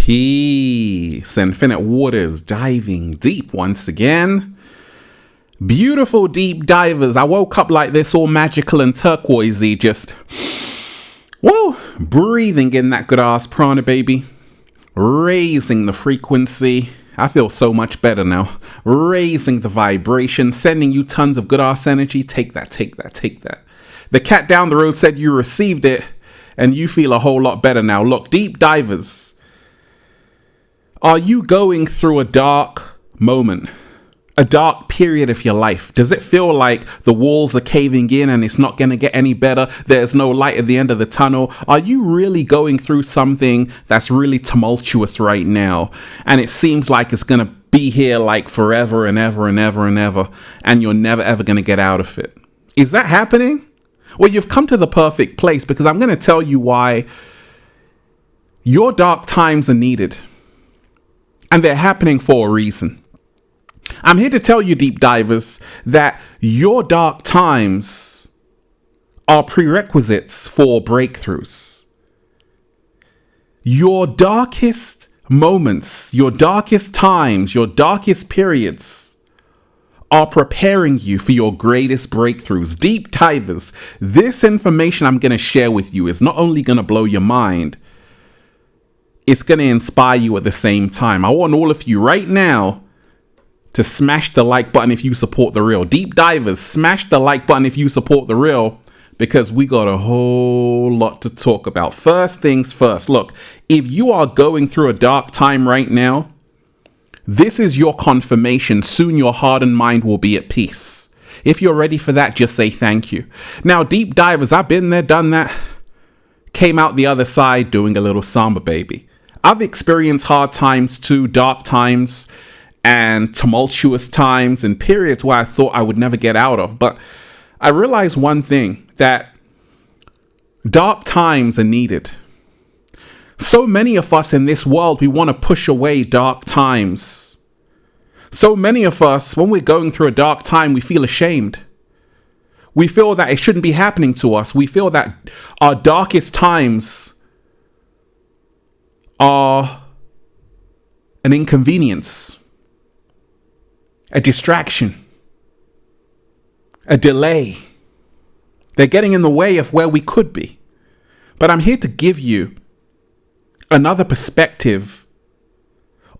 Peace. Infinite waters diving deep once again. Beautiful deep divers. I woke up like this, all magical and turquoisey, just breathing in that good ass prana, baby. Raising the frequency. I feel so much better now. Raising the vibration, sending you tons of good ass energy. Take that, take that, take that. The cat down the road said you received it and you feel a whole lot better now. Look, deep divers. Are you going through a dark moment? A dark period of your life? Does it feel like the walls are caving in and it's not going to get any better? There's no light at the end of the tunnel. Are you really going through something that's really tumultuous right now? And it seems like it's going to be here like forever and ever and ever and ever, and you're never ever going to get out of it. Is that happening? Well, you've come to the perfect place, because I'm going to tell you why your dark times are needed. And they're happening for a reason. I'm here to tell you, deep divers, that your dark times are prerequisites for breakthroughs. Your darkest moments, your darkest times, your darkest periods are preparing you for your greatest breakthroughs. Deep divers, this information I'm going to share with you is not only going to blow your mind, it's going to inspire you at the same time. I want all of you right now to smash the like button if you support the real. Deep divers, smash the like button if you support the real, because we got a whole lot to talk about. First things first. Look, if you are going through a dark time right now, this is your confirmation. Soon your heart and mind will be at peace. If you're ready for that, just say thank you. Now, deep divers, I've been there, done that. Came out the other side doing a little samba, baby. I've experienced hard times too, dark times and tumultuous times and periods where I thought I would never get out of. But I realized one thing, that dark times are needed. So many of us in this world, we want to push away dark times. So many of us, when we're going through a dark time, we feel ashamed. We feel that it shouldn't be happening to us. We feel that our darkest times are an inconvenience, a distraction, a delay. They're getting in the way of where we could be. But I'm here to give you another perspective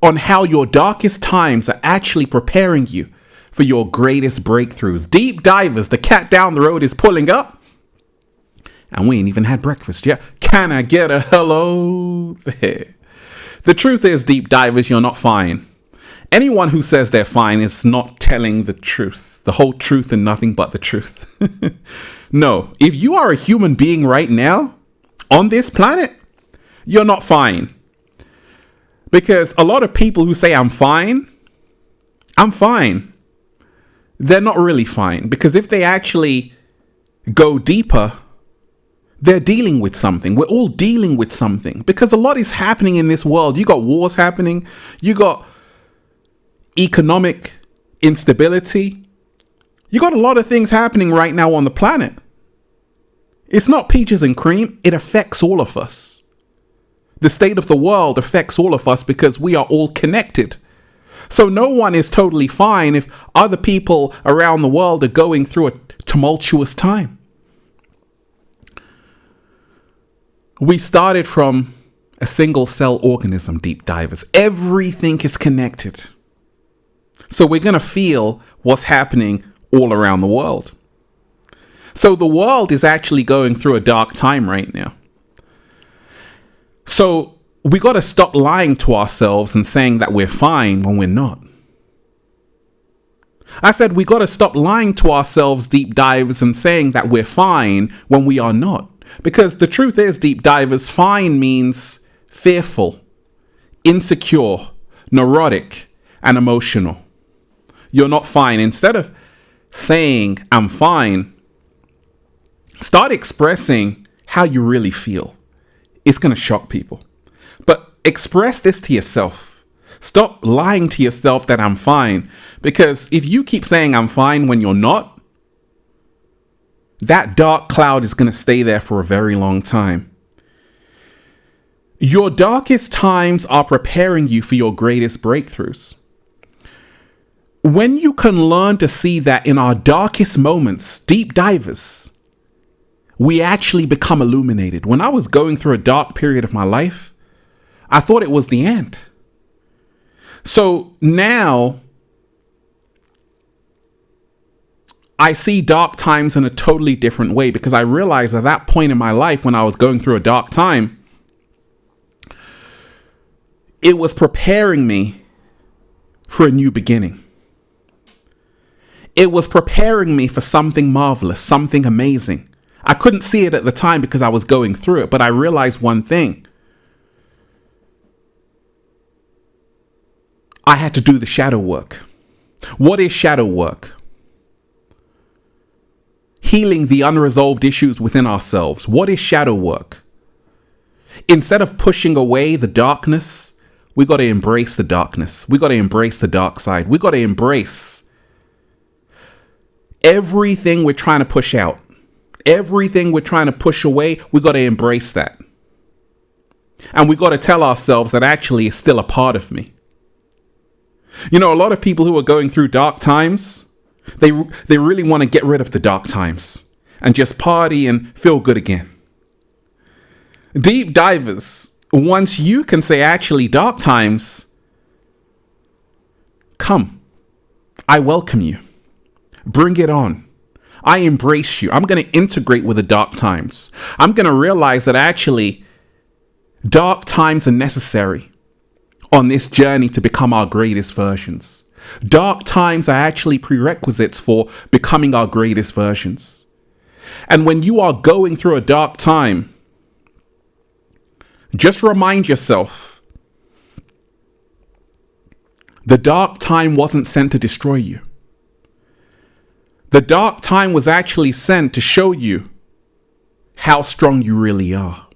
on how your darkest times are actually preparing you for your greatest breakthroughs. Deep divers, the cat down the road is pulling up. And we ain't even had breakfast yet. Can I get a hello there? The truth is, deep divers, you're not fine. Anyone who says they're fine is not telling the truth. The whole truth and nothing but the truth. No, if you are a human being right now on this planet, you're not fine. Because a lot of people who say I'm fine, they're not really fine. Because if they actually go deeper, they're dealing with something. We're all dealing with something, because a lot is happening in this world. You got wars happening. You got economic instability. You got a lot of things happening right now on the planet. It's not peaches and cream. It affects all of us. The state of the world affects all of us because we are all connected. So no one is totally fine if other people around the world are going through a tumultuous time. We started from a single cell organism, deep divers. Everything is connected. So we're going to feel what's happening all around the world. So the world is actually going through a dark time right now. So we got to stop lying to ourselves and saying that we're fine when we're not. I said we got to stop lying to ourselves, deep divers, and saying that we're fine when we are not. Because the truth is, deep divers, fine means fearful, insecure, neurotic, and emotional. You're not fine. Instead of saying I'm fine, start expressing how you really feel. It's going to shock people. But express this to yourself. Stop lying to yourself that I'm fine. Because if you keep saying I'm fine when you're not, that dark cloud is going to stay there for a very long time. Your darkest times are preparing you for your greatest breakthroughs. When you can learn to see that in our darkest moments, deep divers, we actually become illuminated. When I was going through a dark period of my life, I thought it was the end. So now I see dark times in a totally different way, because I realized at that point in my life when I was going through a dark time, it was preparing me for a new beginning. It was preparing me for something marvelous, something amazing. I couldn't see it at the time because I was going through it, but I realized one thing. I had to do the shadow work. What is shadow work? Healing the unresolved issues within ourselves. What is shadow work? Instead of pushing away the darkness, we got to embrace the darkness. We got to embrace the dark side. We got to embrace everything we're trying to push out. Everything we're trying to push away, we got to embrace that. And we got to tell ourselves that actually it's still a part of me. You know, a lot of people who are going through dark times, they really want to get rid of the dark times and just party and feel good again. Deep divers, once you can say, actually, dark times, come, I welcome you. Bring it on. I embrace you. I'm going to integrate with the dark times. I'm going to realize that actually dark times are necessary on this journey to become our greatest versions. Dark times are actually prerequisites for becoming our greatest versions. And when you are going through a dark time, just remind yourself, the dark time wasn't sent to destroy you. The dark time was actually sent to show you how strong you really are.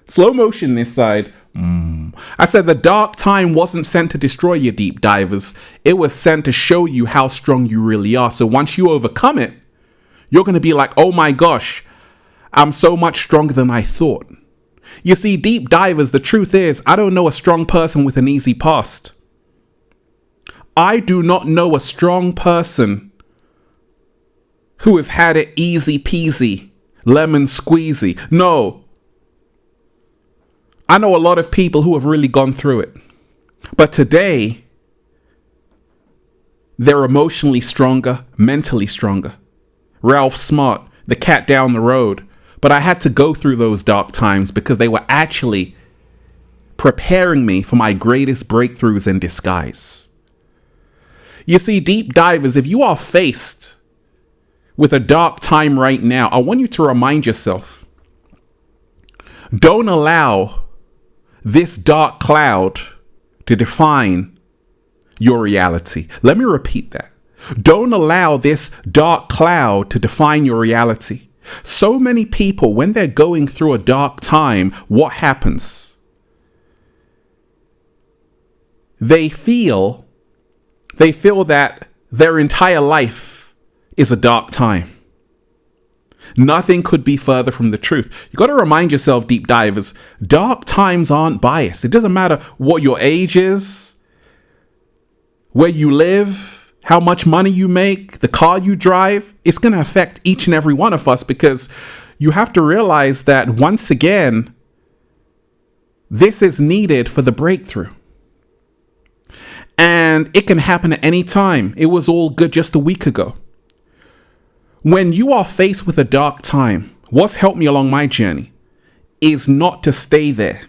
Slow motion this side. I said the dark time wasn't sent to destroy you, deep divers. It was sent to show you how strong you really are. So once you overcome it, you're going to be like, oh my gosh, I'm so much stronger than I thought. You see, deep divers, the truth is, I don't know a strong person with an easy past. I do not know a strong person who has had it easy peasy, lemon squeezy. No. I know a lot of people who have really gone through it. But today, they're emotionally stronger, mentally stronger. Ralph Smart, the cat down the road. But I had to go through those dark times because they were actually preparing me for my greatest breakthroughs in disguise. You see, deep divers, if you are faced with a dark time right now, I want you to remind yourself, don't allow this dark cloud to define your reality. Let me repeat that. Don't allow this dark cloud to define your reality. So many people, when they're going through a dark time, what happens? They feel that their entire life is a dark time. Nothing could be further from the truth. You got to remind yourself, deep divers, dark times aren't biased. It doesn't matter what your age is, where you live, how much money you make, the car you drive. It's going to affect each and every one of us, because you have to realize that once again, this is needed for the breakthrough. And it can happen at any time. It was all good just a week ago. When you are faced with a dark time, what's helped me along my journey is not to stay there.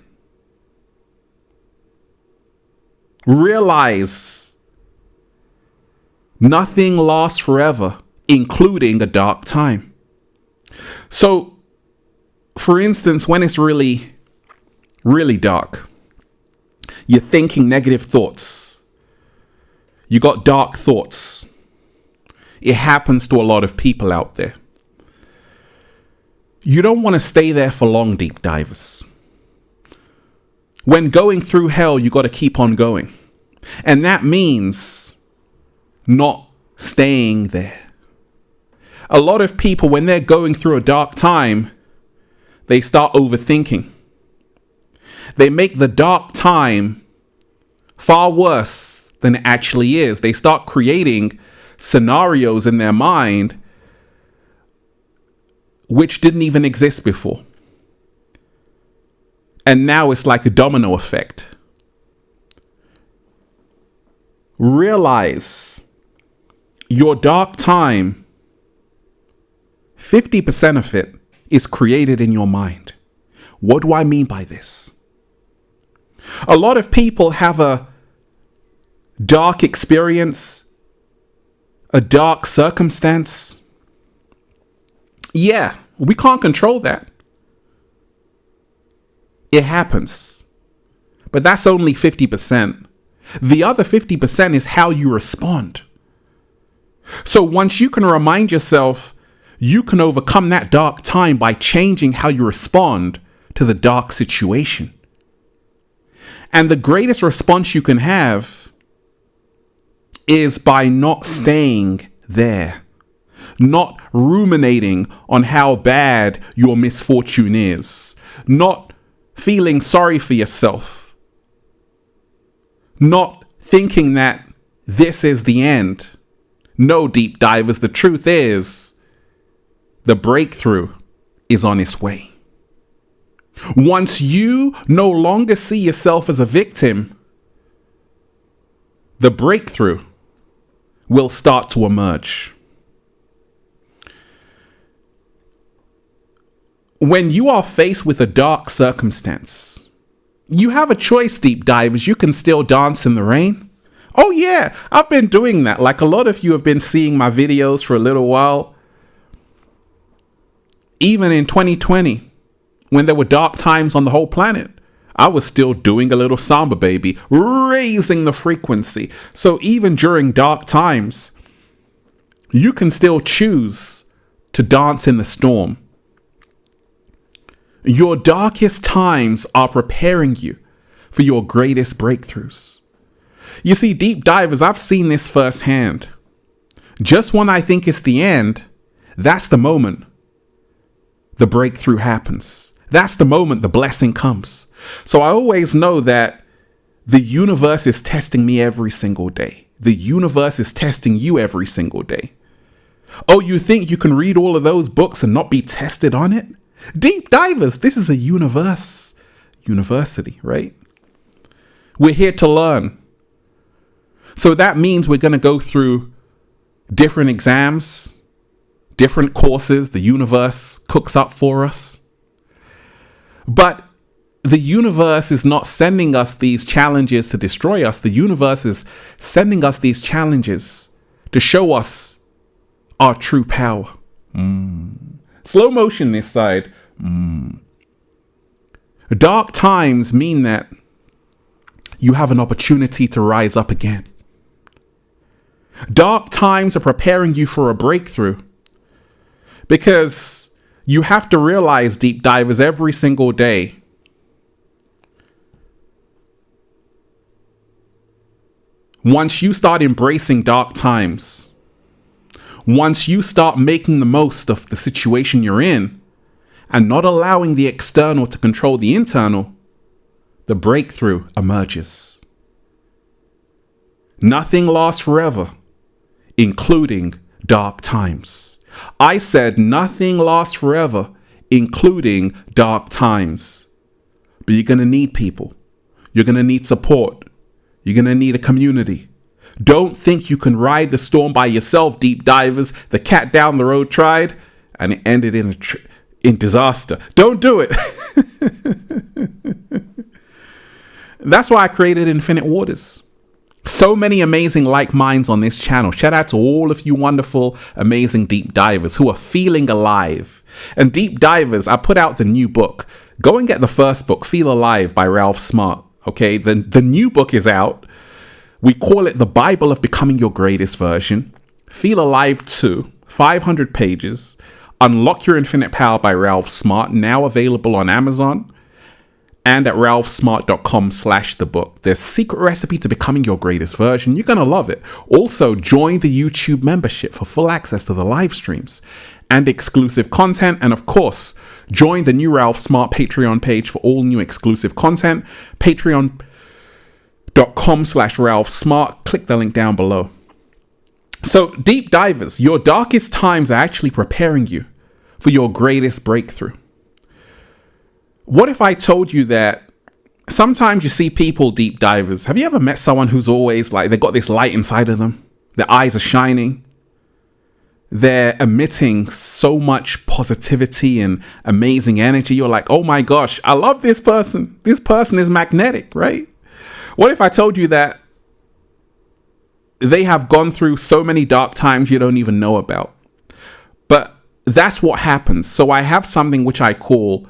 Realize nothing lasts forever, including a dark time. So, for instance, when it's really, really dark, you're thinking negative thoughts. You got dark thoughts. It happens to a lot of people out there. You don't want to stay there for long, deep divers. When going through hell, you got to keep on going. And that means not staying there. A lot of people, when they're going through a dark time, they start overthinking. They make the dark time far worse than it actually is. They start creating scenarios in their mind which didn't even exist before. And now it's like a domino effect. Realize your dark time, 50% of it is created in your mind. What do I mean by this? A lot of people have a dark experience, a dark circumstance. Yeah, we can't control that. It happens. But that's only 50%. The other 50% is how you respond. So once you can remind yourself, you can overcome that dark time by changing how you respond to the dark situation. And the greatest response you can have is by not staying there, not ruminating on how bad your misfortune is, not feeling sorry for yourself, not thinking that this is the end. No, deep divers, the truth is the breakthrough is on its way. Once you no longer see yourself as a victim, the breakthrough will start to emerge. When you are faced with a dark circumstance, you have a choice, deep divers. You can still dance in the rain. Oh yeah, I've been doing that. Like a lot of you have been seeing my videos for a little while. Even in 2020, when there were dark times on the whole planet, I was still doing a little samba, baby, raising the frequency. So even during dark times, you can still choose to dance in the storm. Your darkest times are preparing you for your greatest breakthroughs. You see, deep divers, I've seen this firsthand. Just when I think it's the end, that's the moment the breakthrough happens. That's the moment the blessing comes. So I always know that the universe is testing me every single day. The universe is testing you every single day. Oh, you think you can read all of those books and not be tested on it? Deep divers, this is a university, right? We're here to learn. So that means we're going to go through different exams, different courses the universe cooks up for us. But the universe is not sending us these challenges to destroy us. The universe is sending us these challenges to show us our true power. Slow motion this side. Dark times mean that you have an opportunity to rise up again. Dark times are preparing you for a breakthrough, because you have to realize, deep divers, every single day, once you start embracing dark times, once you start making the most of the situation you're in and not allowing the external to control the internal, the breakthrough emerges. Nothing lasts forever, including dark times. I said nothing lasts forever, including dark times. But you're going to need people. You're going to need support. You're going to need a community. Don't think you can ride the storm by yourself, deep divers. The cat down the road tried, and it ended in disaster. Don't do it. That's why I created Infinite Waters. So many amazing like minds on this channel. Shout out to all of you wonderful, amazing deep divers who are feeling alive. And deep divers, I put out the new book. Go and get the first book, Feel Alive by Ralph Smart. Okay, the new book is out. We call it The Bible of Becoming Your Greatest Version. Feel Alive 2, 500 pages. Unlock Your Infinite Power by Ralph Smart, now available on Amazon and at ralphsmart.com/thebook. There's a secret recipe to becoming your greatest version. You're going to love it. Also, join the YouTube membership for full access to the live streams and exclusive content. And of course, Join the new Ralph Smart Patreon page for all new exclusive content. Patreon.com/Ralph Smart. Click the link down below. So, deep divers, your darkest times are actually preparing you for your greatest breakthrough. What if I told you that sometimes you see people, deep divers? Have you ever met someone who's always like, they got this light inside of them? Their eyes are shining. They're emitting so much positivity and amazing energy. You're like, oh my gosh, I love this person. This person is magnetic, right? What if I told you that they have gone through so many dark times you don't even know about? But that's what happens. So I have something which I call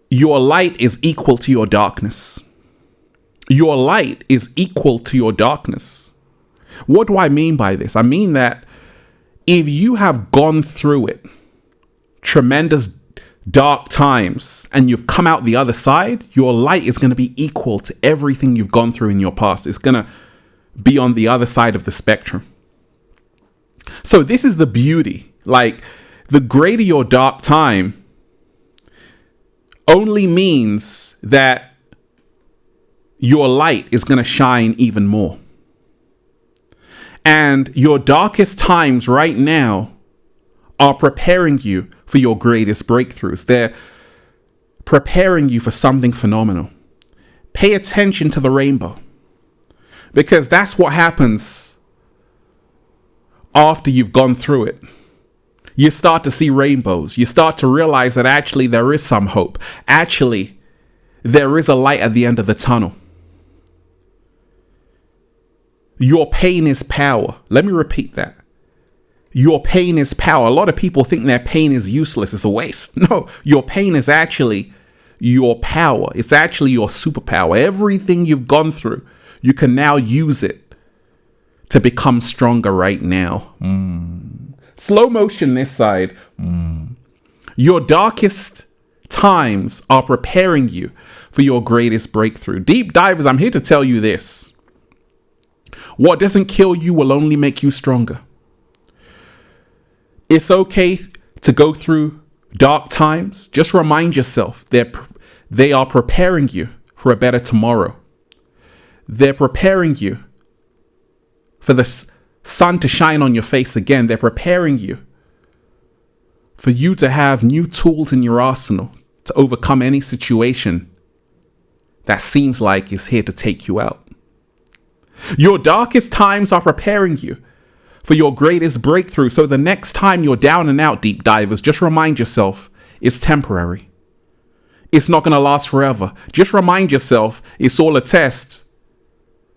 your light is equal to your darkness. Your light is equal to your darkness. What do I mean by this? I mean that if you have gone through it, tremendous dark times, and you've come out the other side, your light is going to be equal to everything you've gone through in your past. It's going to be on the other side of the spectrum. So this is the beauty. Like, the greater your dark time only means that your light is going to shine even more. And your darkest times right now are preparing you for your greatest breakthroughs. They're preparing you for something phenomenal. Pay attention to the rainbow, because that's what happens after you've gone through it. You start to see rainbows. You start to realize that actually there is some hope. Actually, there is a light at the end of the tunnel. Your pain is power. Let me repeat that. Your pain is power. A lot of people think their pain is useless. It's a waste. No, your pain is actually your power. It's actually your superpower. Everything you've gone through, you can now use it to become stronger right now. Slow motion this side. Your darkest times are preparing you for your greatest breakthrough. Deep divers, I'm here to tell you this. What doesn't kill you will only make you stronger. It's okay to go through dark times. Just remind yourself they are preparing you for a better tomorrow. They're preparing you for the sun to shine on your face again. They're preparing you for you to have new tools in your arsenal to overcome any situation that seems like it's here to take you out. Your darkest times are preparing you for your greatest breakthrough. So the next time you're down and out, deep divers, just remind yourself it's temporary. It's not going to last forever. Just remind yourself it's all a test.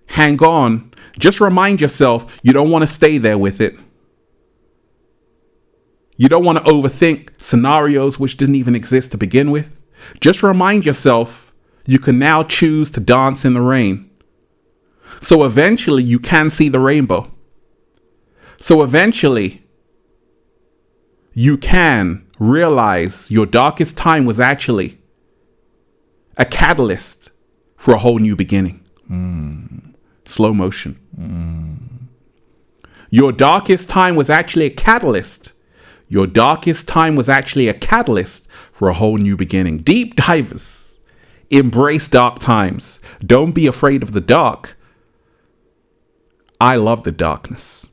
Hang on. Just remind yourself you don't want to stay there with it. You don't want to overthink scenarios which didn't even exist to begin with. Just remind yourself you can now choose to dance in the rain. So eventually you can see the rainbow. So eventually you can realize your darkest time was actually a catalyst for a whole new beginning. Slow motion. Your darkest time was actually a catalyst. Your darkest time was actually a catalyst for a whole new beginning. Deep divers, embrace dark times. Don't be afraid of the dark. I love the darkness.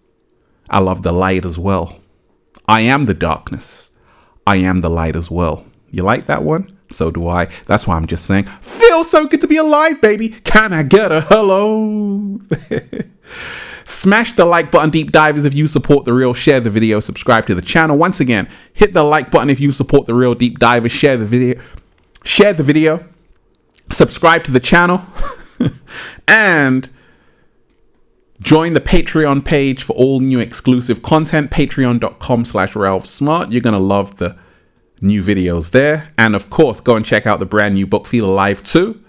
I love the light as well. I am the darkness. I am the light as well. You like that one? So do I. That's why I'm just saying, feels so good to be alive, baby. Can I get a hello? Smash the like button, deep divers, if you support The Real. Share the video. Subscribe to the channel. Once again, hit the like button if you support The Real, deep divers. Share the video. Share the video. Subscribe to the channel. And join the Patreon page for all new exclusive content. Patreon.com/Ralph Smart. You're going to love the new videos there. And of course, go and check out the brand new book, Feel Alive 2.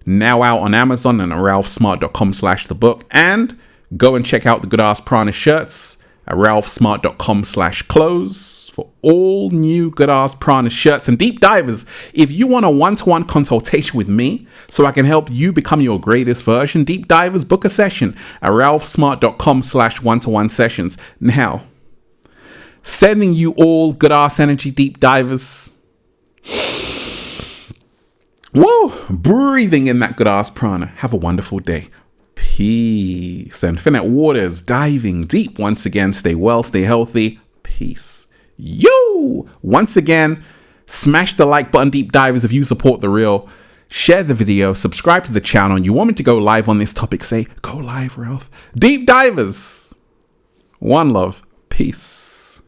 Now out on Amazon and at ralphsmart.com/thebook. And go and check out the Good Ass Prana shirts at ralphsmart.com/clothes for all new Good Ass Prana shirts. And deep divers, if you want a one-to-one consultation with me so I can help you become your greatest version, deep divers, book a session at ralphsmart.com/one-to-one sessions. Now, Sending you all good ass energy, deep divers. Whoa, breathing in that good ass prana. Have a wonderful day. Peace. Infinite waters, diving deep once again. Stay well, stay healthy. Peace. Yo! Once again, smash the like button, deep divers, if you support the real. Share the video, subscribe to the channel. You want me to go live on this topic, say, go live, Ralph. Deep divers. One love. Peace.